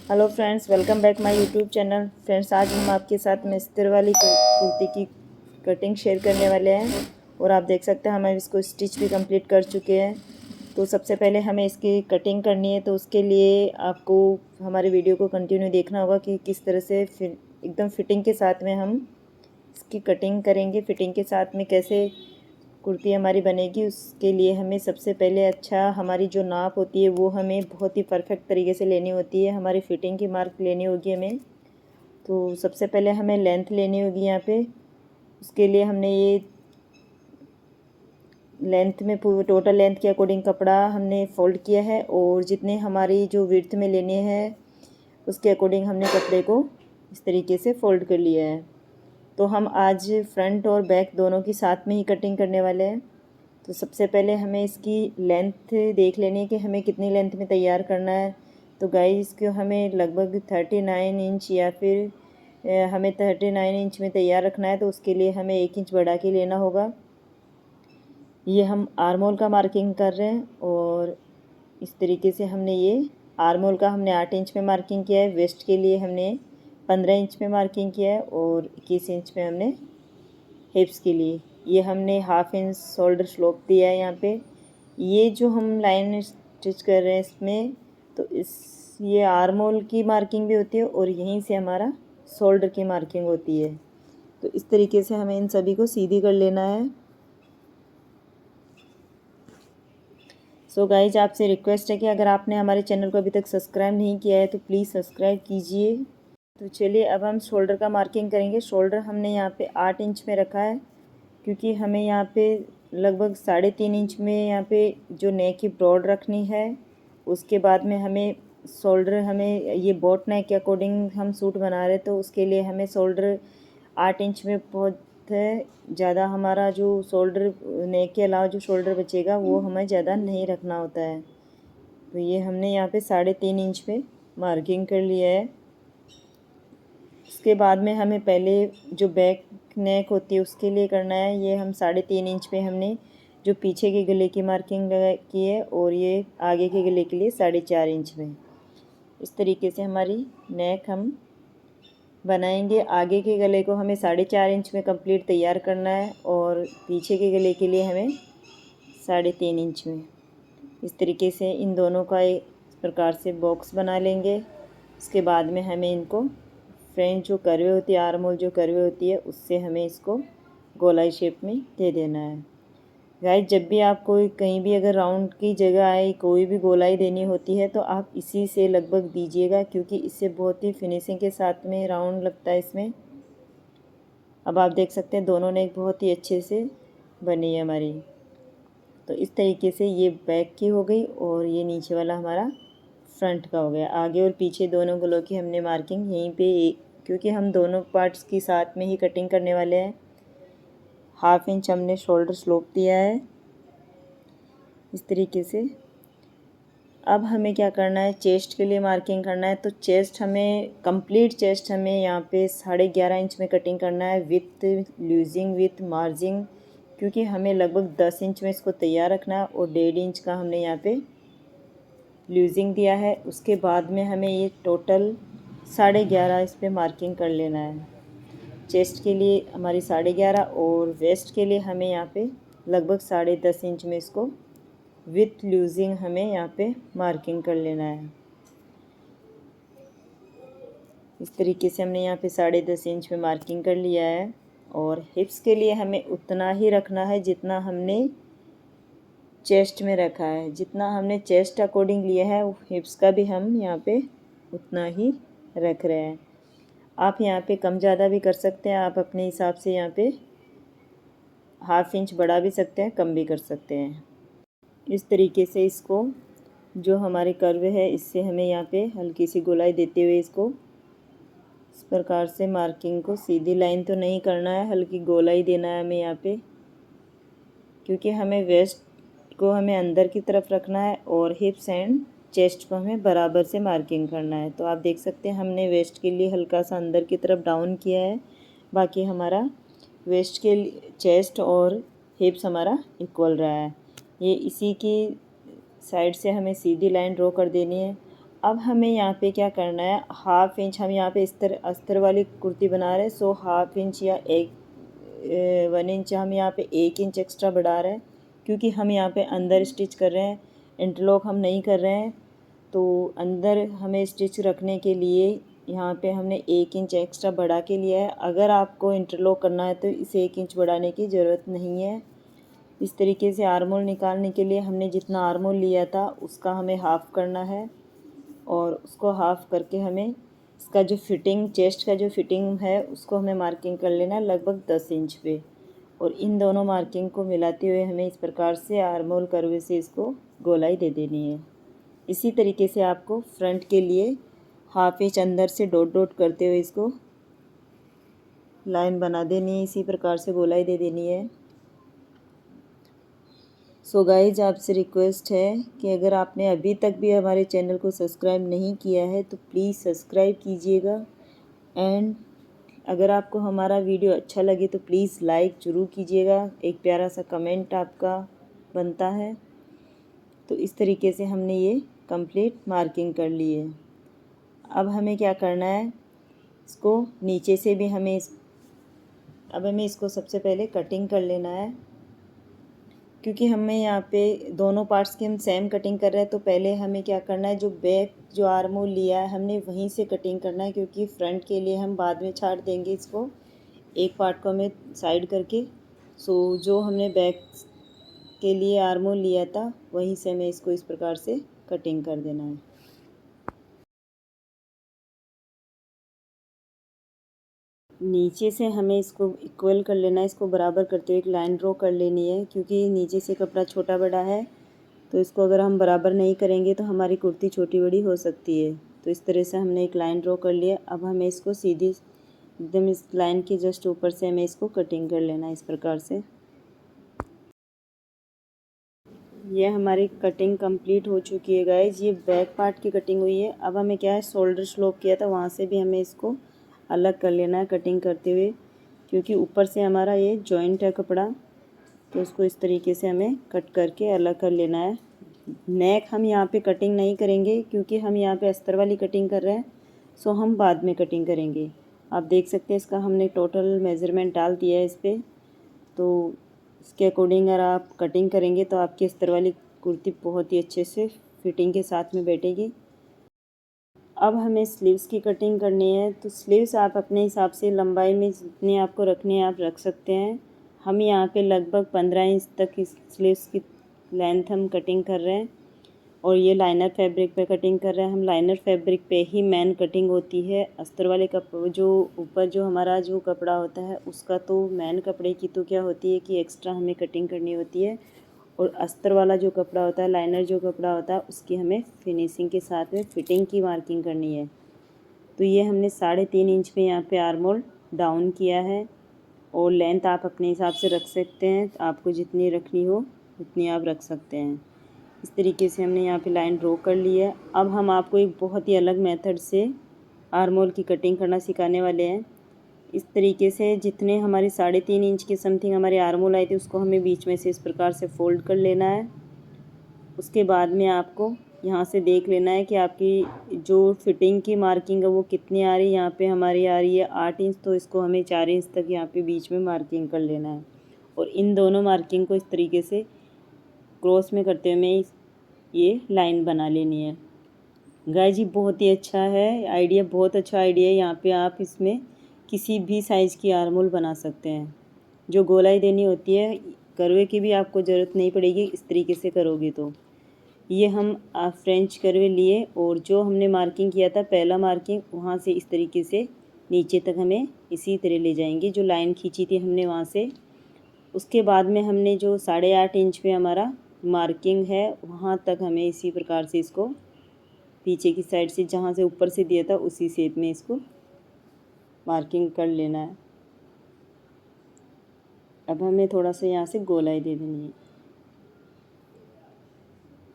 Hello friends, welcome back my YouTube channel. Friends, आज हम आपके साथ में अस्तर वाली कुर्ती की कटिंग शेयर करने वाले हैं और आप देख सकते हैं हम इसको स्टिच भी कंप्लीट कर चुके हैं। तो सबसे पहले हमें इसकी कटिंग करनी है, तो उसके लिए आपको हमारे वीडियो को कंटिन्यू देखना होगा कि किस तरह से एकदम फिटिंग के साथ में हम इसकी कटिंग करेंगे। फिटिंग के साथ में कैसे कुर्ती हमारी बनेगी, उसके लिए हमें सबसे पहले हमारी जो नाप होती है वो हमें बहुत ही परफेक्ट तरीके से लेनी होती है। हमारी फिटिंग की मार्क लेनी होगी हमें। तो सबसे पहले हमें लेंथ लेनी होगी यहाँ पे। उसके लिए हमने ये लेंथ में टोटल लेंथ के अकॉर्डिंग कपड़ा हमने फ़ोल्ड किया है और जितने हमारी जो विड्थ में लेने हैं उसके अकॉर्डिंग हमने कपड़े को इस तरीके से फ़ोल्ड कर लिया है। तो हम आज फ्रंट और बैक दोनों की साथ में ही कटिंग करने वाले हैं। तो सबसे पहले हमें इसकी लेंथ देख लेनी है कि हमें कितनी लेंथ में तैयार करना है। तो गाइस, इसको हमें लगभग 39 इंच या फिर हमें 39 इंच में तैयार रखना है। तो उसके लिए हमें 1 इंच बढ़ा के लेना होगा। ये हम आर्मोल का मार्किंग कर रहे हैं और इस तरीके से हमने ये आर्मोल का हमने 8 इंच में मार्किंग किया है। वेस्ट के लिए हमने 15 इंच में मार्किंग किया है और 21 इंच में हमने हिप्स के लिए ये हमने हाफ इंच शोल्डर स्लोप दिया है। यहाँ पे ये जो हम लाइन स्टिच कर रहे हैं इसमें, तो ये आर्मोल की मार्किंग भी होती है और यहीं से हमारा शोल्डर की मार्किंग होती है। तो इस तरीके से हमें इन सभी को सीधी कर लेना है। सो गाइज, आपसे रिक्वेस्ट है कि अगर आपने हमारे चैनल को अभी तक सब्सक्राइब नहीं किया है तो प्लीज़ सब्सक्राइब कीजिए। तो चलिए अब हम शोल्डर का मार्किंग करेंगे। शोल्डर हमने यहाँ पे 8 इंच में रखा है क्योंकि हमें यहाँ पे लगभग 3.5 इंच में यहाँ पे जो नेक की ब्रॉड रखनी है। उसके बाद में हमें शोल्डर, हमें ये बोट नेक के अकॉर्डिंग हम सूट बना रहे, तो उसके लिए हमें शोल्डर 8 इंच में बहुत है ज़्यादा। हमारा जो शोल्डर नेक के अलावा जो शोल्डर बचेगा वो हमें ज़्यादा नहीं रखना होता है। तो ये हमने यहाँ पे 3.5 इंच पे मार्किंग कर लिया है। उसके बाद में हमें पहले जो बैक नेक होती है उसके लिए करना है। ये हम 3.5 इंच पे हमने जो पीछे के गले की मार्किंग की है और ये आगे के गले के लिए 4.5 इंच में। इस तरीके से हमारी नेक हम बनाएंगे। आगे के गले को हमें 4.5 इंच में कंप्लीट तैयार करना है और पीछे के गले के लिए हमें 3.5 इंच में। इस तरीके से इन दोनों का एक प्रकार से बॉक्स बना लेंगे। इसके बाद में हमें इनको फ्रंट जो कर्वे होती है, आर्म होल जो कर्वे होती है, उससे हमें इसको गोलाई शेप में दे देना है। गाइस, जब भी आप कोई कहीं भी अगर राउंड की जगह आए कोई भी गोलाई देनी होती है तो आप इसी से लगभग दीजिएगा, क्योंकि इससे बहुत ही फिनिशिंग के साथ में राउंड लगता है इसमें। अब आप देख सकते हैं दोनों ने बहुत ही अच्छे से बनी है हमारी। तो इस तरीके से ये बैक की हो गई और ये नीचे वाला हमारा फ्रंट का हो गया। आगे और पीछे दोनों गलों की हमने मार्किंग यहीं पे, क्योंकि हम दोनों पार्ट्स की साथ में ही कटिंग करने वाले हैं। हाफ इंच हमने शोल्डर स्लोप दिया है इस तरीके से। अब हमें क्या करना है, चेस्ट के लिए मार्किंग करना है। तो चेस्ट हमें कंप्लीट चेस्ट हमें यहाँ पे 11.5 इंच में कटिंग करना है विथ लूजिंग विथ मार्जिंग, क्योंकि हमें लगभग 10 इंच में इसको तैयार रखना है और 1.5 इंच का हमने यहाँ पे लूजिंग दिया है। उसके बाद में हमें ये टोटल 11.5 इस पर मार्किंग कर लेना है। चेस्ट के लिए हमारी 11.5 और वेस्ट के लिए हमें यहाँ पे लगभग 10.5 इंच में इसको विथ लूजिंग हमें यहाँ पे मार्किंग कर लेना है। इस तरीके से हमने यहाँ पे 10.5 इंच में मार्किंग कर लिया है। और हिप्स के लिए हमें उतना ही रखना है जितना हमने चेस्ट में रखा है। जितना हमने चेस्ट अकॉर्डिंग लिया है हिप्स का भी हम यहाँ पे उतना ही रख रहे हैं। आप यहाँ पे कम ज़्यादा भी कर सकते हैं, आप अपने हिसाब से यहाँ पे हाफ इंच बढ़ा भी सकते हैं, कम भी कर सकते हैं। इस तरीके से इसको जो हमारे कर्व है इससे हमें यहाँ पे हल्की सी गोलाई देते हुए इसको इस प्रकार से मार्किंग को, सीधी लाइन तो नहीं करना है, हल्की गोलाई देना है हमें यहाँ पे, क्योंकि हमें वेस्ट को हमें अंदर की तरफ रखना है और हिप्स एंड चेस्ट को हमें बराबर से मार्किंग करना है। तो आप देख सकते हैं हमने वेस्ट के लिए हल्का सा अंदर की तरफ डाउन किया है, बाकी हमारा वेस्ट के चेस्ट और हिप्स हमारा इक्वल रहा है। ये इसी की साइड से हमें सीधी लाइन ड्रॉ कर देनी है। अब हमें यहाँ पे क्या करना है, 1/2 इंच हम यहाँ पे अस्तर वाली कुर्ती बना रहे हैं, सो 1/2 इंच या 1 इंच हम यहाँ पे 1 इंच एक्स्ट्रा बढ़ा रहे हैं, क्योंकि हम यहाँ पे अंदर स्टिच कर रहे हैं, इंटरलॉक हम नहीं कर रहे हैं। तो अंदर हमें स्टिच रखने के लिए यहाँ पे हमने 1 इंच एक्स्ट्रा बढ़ा के लिया है। अगर आपको इंटरलॉक करना है तो इसे 1 इंच बढ़ाने की ज़रूरत नहीं है। इस तरीके से आर्मोल निकालने के लिए हमने जितना आर्मोल लिया था उसका हमें हाफ़ करना है, और उसको हाफ़ करके हमें इसका जो फिटिंग, चेस्ट का जो फिटिंग है उसको हमें मार्किंग कर लेना है लगभग 10 इंच पे। और इन दोनों मार्किंग को मिलाते हुए हमें इस प्रकार से आर्मोल कर्व से इसको गोलाई दे देनी है। इसी तरीके से आपको फ्रंट के लिए 1/2 इंच अंदर से डॉट डॉट करते हुए इसको लाइन बना देनी है, इसी प्रकार से गोलाई दे देनी है। सो गाइज, आपसे रिक्वेस्ट है कि अगर आपने अभी तक भी हमारे चैनल को सब्सक्राइब नहीं किया है तो प्लीज़ सब्सक्राइब कीजिएगा। एंड अगर आपको हमारा वीडियो अच्छा लगे तो प्लीज़ लाइक ज़रूर कीजिएगा, एक प्यारा सा कमेंट आपका बनता है। तो इस तरीके से हमने ये कंप्लीट मार्किंग कर ली है। अब हमें क्या करना है, इसको नीचे से भी अब हमें इसको सबसे पहले कटिंग कर लेना है, क्योंकि हमें यहाँ पे दोनों पार्ट्स की हम सेम कटिंग कर रहे हैं। तो पहले हमें क्या करना है, जो बैक जो आर्मोल लिया है हमने वहीं से कटिंग करना है, क्योंकि फ्रंट के लिए हम बाद में छाट देंगे इसको, एक पार्ट को हमें साइड करके। सो जो हमने बैक के लिए आर्मोल लिया था वहीं से हमें इसको इस प्रकार से कटिंग कर देना है। नीचे से हमें इसको इक्वल कर लेना है, इसको बराबर करते हुए एक लाइन ड्रॉ कर लेनी है, क्योंकि नीचे से कपड़ा छोटा बड़ा है तो इसको अगर हम बराबर नहीं करेंगे तो हमारी कुर्ती छोटी बड़ी हो सकती है। तो इस तरह से हमने एक लाइन ड्रॉ कर लिया। अब हमें इसको सीधी एकदम इस लाइन के जस्ट ऊपर से हमें इसको कटिंग कर लेना है इस प्रकार से। ये हमारी कटिंग कंप्लीट हो चुकी है गाइज, ये बैक पार्ट की कटिंग हुई है। अब हमें क्या है, शोल्डर स्लोप किया था वहाँ से भी हमें इसको अलग कर लेना है कटिंग करते हुए, क्योंकि ऊपर से हमारा ये जॉइंट है कपड़ा, तो उसको इस तरीके से हमें कट करके अलग कर लेना है। नेक हम यहाँ पे कटिंग नहीं करेंगे, क्योंकि हम यहाँ पे अस्तर वाली कटिंग कर रहे हैं, सो हम बाद में कटिंग करेंगे। आप देख सकते हैं इसका हमने टोटल मेज़रमेंट डाल दिया है इस पर, तो इसके अकॉर्डिंग अगर आप कटिंग करेंगे तो आपकी अस्तर वाली कुर्ती बहुत ही अच्छे से फिटिंग के साथ में बैठेगी। अब हमें स्लीव्स की कटिंग करनी है, तो स्लीव्स आप अपने हिसाब से लंबाई में जितनी आपको रखनी है आप रख सकते हैं। हम यहाँ पे लगभग 15 इंच तक इस स्लीव्स की लेंथ हम कटिंग कर रहे हैं, और ये लाइनर फैब्रिक पे कटिंग कर रहे हैं हम। लाइनर फैब्रिक पे ही मेन कटिंग होती है। अस्तर वाले जो ऊपर जो हमारा जो कपड़ा होता है उसका तो मेन कपड़े की तो क्या होती है कि एक्स्ट्रा हमें कटिंग करनी होती है, और अस्तर वाला जो कपड़ा होता है, लाइनर जो कपड़ा होता है, उसकी हमें फिनिशिंग के साथ में फिटिंग की मार्किंग करनी है। तो ये हमने 3.5 इंच पे यहाँ पे आर्मोल डाउन किया है, और लेंथ आप अपने हिसाब से रख सकते हैं, आपको जितनी रखनी हो उतनी आप रख सकते हैं। इस तरीके से हमने यहाँ पे लाइन ड्रॉ कर ली है। अब हम आपको एक बहुत ही अलग मेथड से आर्मोल की कटिंग करना सिखाने वाले हैं। इस तरीके से जितने हमारे 3.5 इंच के समथिंग हमारे आर्मोल आए थे उसको हमें बीच में से इस प्रकार से फ़ोल्ड कर लेना है। उसके बाद में आपको यहाँ से देख लेना है कि आपकी जो फिटिंग की मार्किंग है वो कितनी आ रही है। यहाँ पे हमारी आ रही है 8 इंच, तो इसको हमें 4 इंच तक यहाँ पे बीच में मार्किंग कर लेना है, और इन दोनों मार्किंग को इस तरीके से क्रॉस में करते हुए हमें ये लाइन बना लेनी है। गाइस जी बहुत ही अच्छा है आइडिया, बहुत अच्छा आइडिया है। यहाँ पे आप इसमें किसी भी साइज़ की आर्मोल बना सकते हैं। जो गोलाई देनी होती है करवे की भी आपको ज़रूरत नहीं पड़ेगी, इस तरीके से करोगे तो। ये हम फ्रेंच करवे लिए, और जो हमने मार्किंग किया था पहला मार्किंग, वहाँ से इस तरीके से नीचे तक हमें इसी तरह ले जाएंगे, जो लाइन खींची थी हमने वहाँ से। उसके बाद में हमने जो 8.5 इंच पे हमारा मार्किंग है वहाँ तक हमें इसी प्रकार से इसको पीछे की साइड से जहाँ से ऊपर से दिया था उसी शेप में इसको मार्किंग कर लेना है। अब हमें थोड़ा सा यहाँ से गोलाई दे देनी है।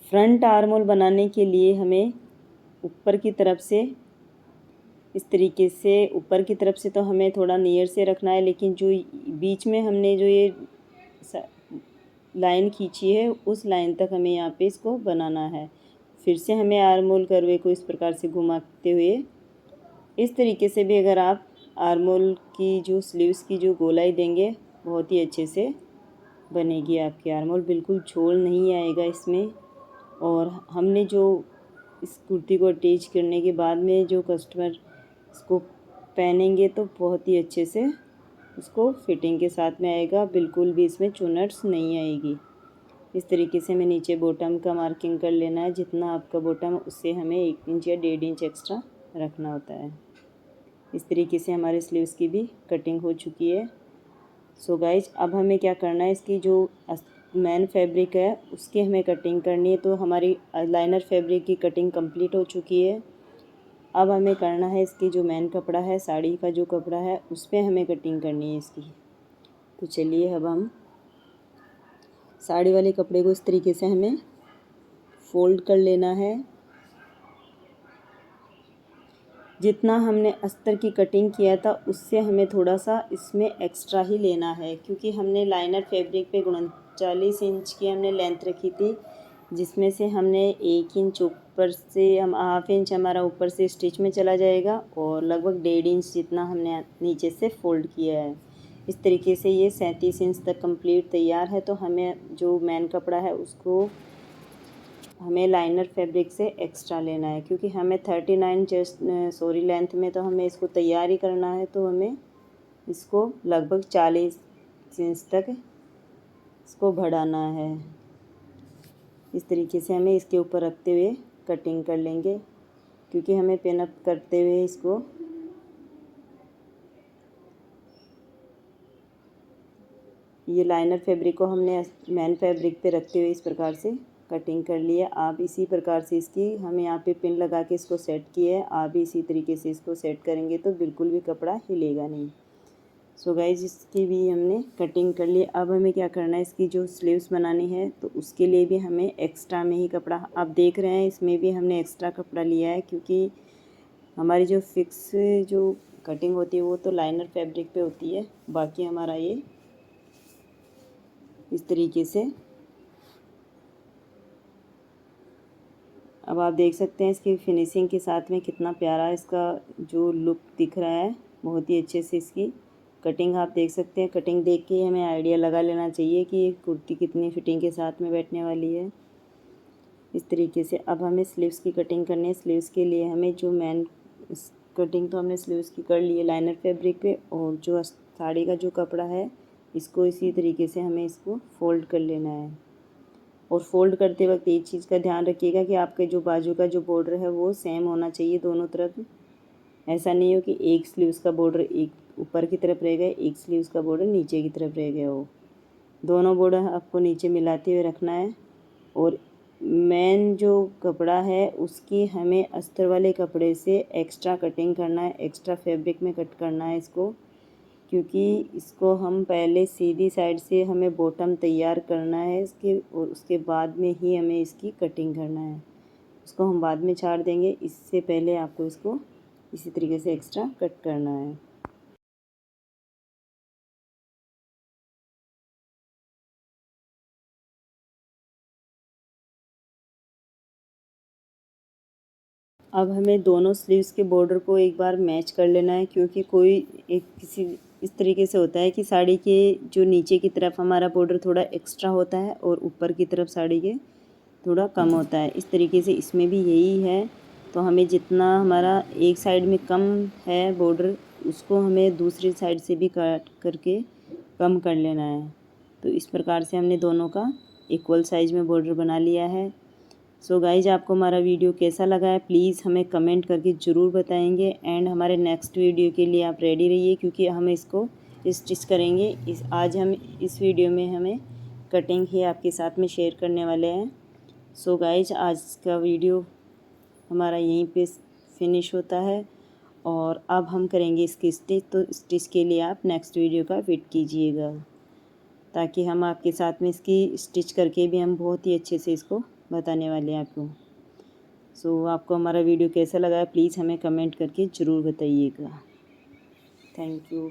फ्रंट आर्मोल बनाने के लिए हमें ऊपर की तरफ से इस तरीके से, ऊपर की तरफ से तो हमें थोड़ा नियर से रखना है, लेकिन जो बीच में हमने जो ये लाइन खींची है उस लाइन तक हमें यहाँ पे इसको बनाना है। फिर से हमें आर्म होल कर्वे को इस प्रकार से घुमाते हुए, इस तरीके से भी अगर आप आर्म होल की जो स्लीव्स की जो गोलाई देंगे बहुत ही अच्छे से बनेगी आपकी आर्म होल, बिल्कुल झोल नहीं आएगा इसमें। और हमने जो इस कुर्ती को अटैच करने के बाद में जो कस्टमर इसको पहनेंगे तो बहुत ही अच्छे से उसको फिटिंग के साथ में आएगा, बिल्कुल भी इसमें चुनट्स नहीं आएगी। इस तरीके से हमें नीचे बॉटम का मार्किंग कर लेना है, जितना आपका बॉटम उससे हमें 1 इंच या 1.5 इंच एक्स्ट्रा रखना होता है। इस तरीके से हमारे स्लीव्स की भी कटिंग हो चुकी है। सो गाइज अब हमें क्या करना है, इसकी जो मेन फैब्रिक है उसकी हमें कटिंग करनी है। तो हमारी लाइनर फैब्रिक की कटिंग कंप्लीट हो चुकी है। अब हमें करना है इसकी जो मेन कपड़ा है, साड़ी का जो कपड़ा है उस पर हमें कटिंग करनी है इसकी। तो चलिए अब हम साड़ी वाले कपड़े को इस तरीके से हमें फोल्ड कर लेना है। जितना हमने अस्तर की कटिंग किया था उससे हमें थोड़ा सा इसमें एक्स्ट्रा ही लेना है, क्योंकि हमने लाइनर फैब्रिक पे 39 इंच की हमने लेंथ रखी थी, जिसमें से हमने 1 इंच ऊपर से हम हाफ इंच हमारा ऊपर से स्टिच में चला जाएगा और लगभग 1.5 इंच जितना हमने नीचे से फोल्ड किया है। इस तरीके से ये 37 इंच तक कंप्लीट तैयार है। तो हमें जो मेन कपड़ा है उसको हमें लाइनर फैब्रिक से एक्स्ट्रा लेना है, क्योंकि हमें 39 लेंथ में तो हमें इसको तैयार ही करना है। तो हमें इसको लगभग 40 इंच तक इसको बढ़ाना है। इस तरीके से हमें इसके ऊपर रखते हुए कटिंग कर लेंगे, क्योंकि हमें पिन अप करते हुए इसको ये लाइनर फैब्रिक को हमने मेन फैब्रिक पे रखते हुए इस प्रकार से कटिंग कर लिया। आप इसी प्रकार से इसकी हम यहाँ पे पिन लगा के इसको सेट किए है, आप भी इसी तरीके से इसको सेट करेंगे तो बिल्कुल भी कपड़ा हिलेगा नहीं। सो गाइज इसकी भी हमने कटिंग कर ली। अब हमें क्या करना है, इसकी जो स्लीव्स बनानी है तो उसके लिए भी हमें एक्स्ट्रा में ही कपड़ा, आप देख रहे हैं इसमें भी हमने एक्स्ट्रा कपड़ा लिया है, क्योंकि हमारी जो फिक्स जो कटिंग होती है वो तो लाइनर फैब्रिक पे होती है। बाकी हमारा ये इस तरीके से, अब आप देख सकते हैं इसकी फिनिशिंग के साथ में कितना प्यारा इसका जो लुक दिख रहा है। बहुत ही अच्छे से इसकी कटिंग आप देख सकते हैं। कटिंग देख के हमें आइडिया लगा लेना चाहिए कि ये कुर्ती कितनी फिटिंग के साथ में बैठने वाली है। इस तरीके से अब हमें स्लीव्स की कटिंग करनी है। स्लीव्स के लिए हमें जो मेन कटिंग तो हमने स्लीव्स की कर ली है लाइनर फैब्रिक पे, और जो साड़ी का जो कपड़ा है इसको इसी तरीके से हमें इसको फोल्ड कर लेना है। और फोल्ड करते वक्त एक चीज़ का ध्यान रखिएगा कि आपके जो बाजू का जो बॉर्डर है वो सेम होना चाहिए दोनों तरफ। ऐसा नहीं हो कि एक स्लीव्स का बॉर्डर एक ऊपर की तरफ रह गया, एक स्लीव्स का बॉर्डर नीचे की तरफ रह गया हो। दोनों बॉर्डर आपको नीचे मिलाते हुए रखना है। और मेन जो कपड़ा है उसकी हमें अस्तर वाले कपड़े से एक्स्ट्रा कटिंग करना है, एक्स्ट्रा फैब्रिक में कट करना है इसको, क्योंकि इसको हम पहले सीधी साइड से हमें बॉटम तैयार करना है इसके, और उसके बाद में ही हमें इसकी कटिंग करना है। उसको हम बाद में छाड़ देंगे, इससे पहले आपको इसको इसी तरीके से एक्स्ट्रा कट करना है। अब हमें दोनों स्लीव्स के बॉर्डर को एक बार मैच कर लेना है, क्योंकि कोई एक किसी इस तरीके से होता है कि साड़ी के जो नीचे की तरफ हमारा बॉर्डर थोड़ा एक्स्ट्रा होता है और ऊपर की तरफ साड़ी के थोड़ा कम होता है। इस तरीके से इसमें भी यही है। तो हमें जितना हमारा एक साइड में कम है बॉर्डर, उसको हमें दूसरी साइड से भी काट करके कम कर लेना है। तो इस प्रकार से हमने दोनों का इक्वल साइज में बॉर्डर बना लिया है। सो गाइज आपको हमारा वीडियो कैसा लगा है प्लीज़ हमें कमेंट करके ज़रूर बताएंगे। एंड हमारे नेक्स्ट वीडियो के लिए आप रेडी रहिए, क्योंकि हम इसको स्टिच करेंगे। आज हम इस वीडियो में हमें कटिंग ही आपके साथ में शेयर करने वाले हैं। सो गाइज आज का वीडियो हमारा यहीं पे फिनिश होता है, और अब हम करेंगे इसकी स्टिच। तो स्टिच के लिए आप नेक्स्ट वीडियो का वेट कीजिएगा, ताकि हम आपके साथ में इसकी स्टिच करके भी हम बहुत ही अच्छे से इसको बताने वाले हैं आपको। सो आपको हमारा वीडियो कैसा लगा प्लीज़ हमें कमेंट करके ज़रूर बताइएगा। Thank you.